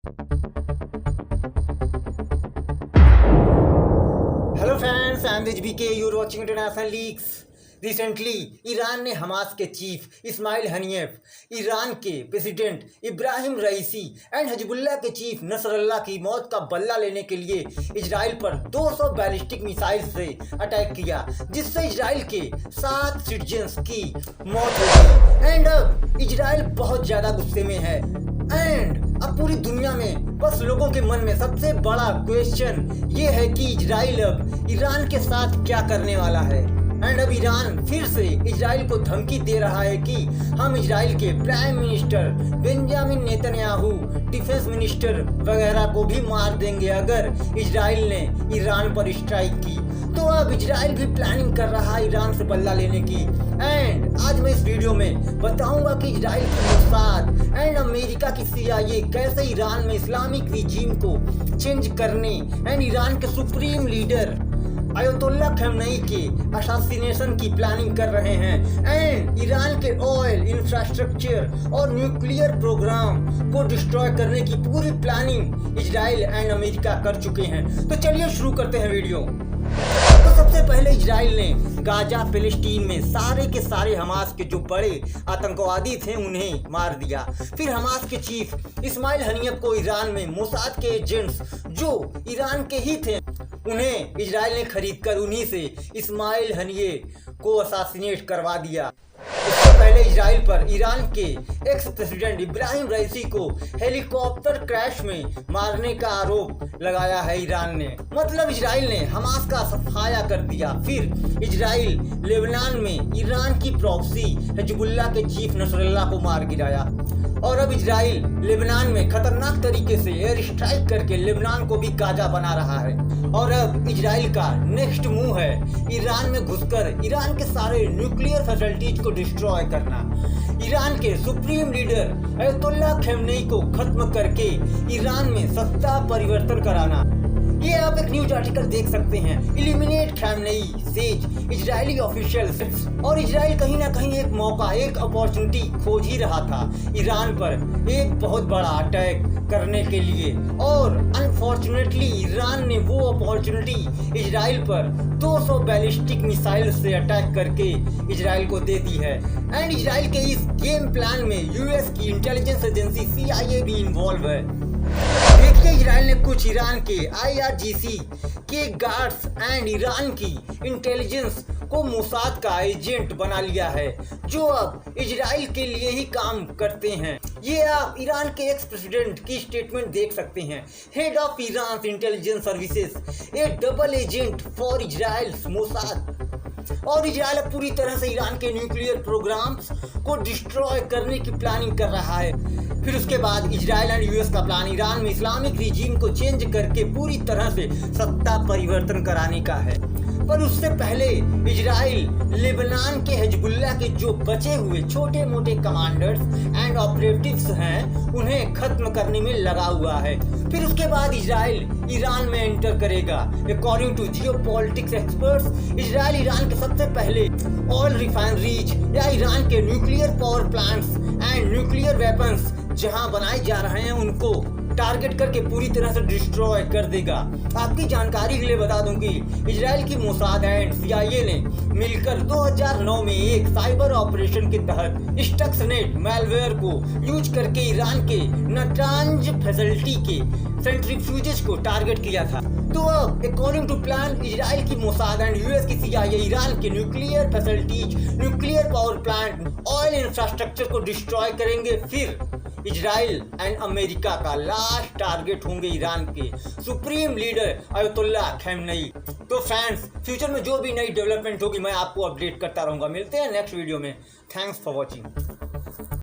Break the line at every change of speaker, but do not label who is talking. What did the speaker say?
Hello friends, I am BK, you are watching international leaks. Recently Iran ने Hamas के chief Ismail Haniyeh, Iran के president Ebrahim Raisi and Hezbollah के chief Nasrallah की मौत का बदला लेने के लिए इजराइल पर 200 बैलिस्टिक मिसाइल से अटैक किया, जिससे इजराइल के 7 सिटीजन्स की मौत हो गई। एंड अब इजराइल बहुत ज़्यादा गुस्से में है। एंड अब पूरी दुनिया में बस लोगों के मन में सबसे बड़ा क्वेश्चन ये है कि इजराइल अब ईरान के साथ क्या करने वाला है। एंड अब ईरान फिर से इजराइल को धमकी दे रहा है कि हम इजराइल के prime minister Benjamin Netanyahu, defence minister वगैरह को भी मार देंगे अगर इजराइल ने ईरान पर स्ट्राइक की। तो अब इजराइल भी प्लानिंग कर रहा है ईरान से बदला लेने की। एंड आज मैं इस वीडियो में बताऊंगा कि इजराइल की मोसाद एंड अमेरिका की CIA कैसे ईरान में इस्लामिक रिजीम को चेंज करने एंड ईरान के सुप्रीम लीडर अयतुल्ला खमेनी के असैसिनेशन की प्लानिंग कर रहे हैं। एंड ईरान के ऑयल इंफ्रास्ट्रक्चर और न्यूक्लियर प्रोग्राम को डिस्ट्रॉय करने की पूरी प्लानिंग इजराइल एंड अमेरिका कर चुके हैं। तो चलिए शुरू करते हैं वीडियो। तो सबसे पहले इजराइल ने गाजा फिलिस्तीन में सारे के सारे हमास के जो बड़े आतंकवादी थे उन्हें मार दिया। फिर हमास के चीफ इस्माइल हनीफ को ईरान में मोसाद के एजेंट्स जो ईरान के ही थे उन्हें इजराइल ने खरीद कर उन्हीं से इस्माइल हनीफ को असैसिनेट करवा दिया। इससे पहले इजराइल पर ईरान के एक्स प्रेसिडेंट इब्राहिम रईसी को हेलीकॉप्टर क्रैश में मारने का आरोप लगाया है ईरान ने। मतलब इजराइल ने हमास का सफाया कर दिया। फिर इजराइल लेबनान में ईरान की प्रॉक्सी हिजबुल्लाह के चीफ नसरल्लाह को मार गिराया। और अब इजराइल लेबनान में खतरनाक तरीके से एयर स्ट्राइक करके लेबनान को भी गाजा बना रहा है। और अब इजराइल का नेक्स्ट मूव है ईरान में घुसकर ईरान के सारे न्यूक्लियर फैसिलिटीज को डिस्ट्रॉय करना, ईरान के सुप्रीम लीडर अयतुल्ला खमेनी को खत्म करके ईरान में सत्ता परिवर्तन कराना। ये आप एक न्यूज आर्टिकल देख सकते हैं, eliminate Khamenei says Israeli officials. और इजराइल कहीं ना कहीं एक मौका, एक अपॉर्चुनिटी खोज ही रहा था ईरान पर एक बहुत बड़ा अटैक करने के लिए। और अनफॉर्चुनेटली ईरान ने वो अपॉर्चुनिटी इजराइल पर 200 बैलिस्टिक मिसाइल से अटैक करके इजराइल को दे दी है। एंड इजराइल के इस गेम प्लान में US की इंटेलिजेंस एजेंसी CIA भी इन्वॉल्व है। देखिए, इजराइल ने कुछ ईरान के IRGC के गार्ड्स एंड ईरान की इंटेलिजेंस को मोसाद का एजेंट बना लिया है जो अब इजराइल के लिए ही काम करते हैं। ये आप ईरान के एक्स प्रेसिडेंट की स्टेटमेंट देख सकते हैं, head of Iran intelligence services A double agent for Israel Mossad. और इजराइल पूरी तरह से ईरान के न्यूक्लियर प्रोग्राम्स को डिस्ट्रॉय करने की प्लानिंग कर रहा है। फिर उसके बाद इजराइल एंड US का प्लान ईरान में इस्लामिक रिजीम को चेंज करके पूरी तरह से सत्ता परिवर्तन कराने का है। पर उससे पहले इजराइल लेबनान के हिजबुल्लाह के जो बचे हुए छोटे मोटे कमांडर्स एंड ऑपरेटिव्स हैं उन्हें खत्म करने में लगा हुआ है। फिर उसके बाद इजराइल ईरान में एंटर करेगा। According to geopolitics experts, Israel Iran के सबसे पहले ऑयल रिफाइनरीज या ईरान के nuclear power plants and nuclear weapons जहां बनाए जा रहे हैं उनको टारगेट करके पूरी तरह से डिस्ट्रॉय कर देगा। आपकी जानकारी के लिए बता दूं कि इजराइल की मोसाद एंड CIA ने मिलकर 2009 में एक साइबर ऑपरेशन के तहत स्टक्सनेट मैलवेयर को यूज करके ईरान के नटांज फैसिलिटी के सेंट्रीफ्यूजेस को टारगेट किया था। तो अब अकॉर्डिंग टू प्लान इजराइल की मोसाद एंड US की CIA ईरान के nuclear facilities, nuclear power plant, oil infrastructure को डिस्ट्रॉय करेंगे। फिर इजराइल एंड अमेरिका का लास्ट टारगेट होंगे ईरान के सुप्रीम लीडर अयतुल्ला खमेनी। तो फ्रेंड्स, फ्यूचर में जो भी नई डेवलपमेंट होगी मैं आपको अपडेट करता रहूंगा। मिलते हैं नेक्स्ट वीडियो में। Thanks for watching.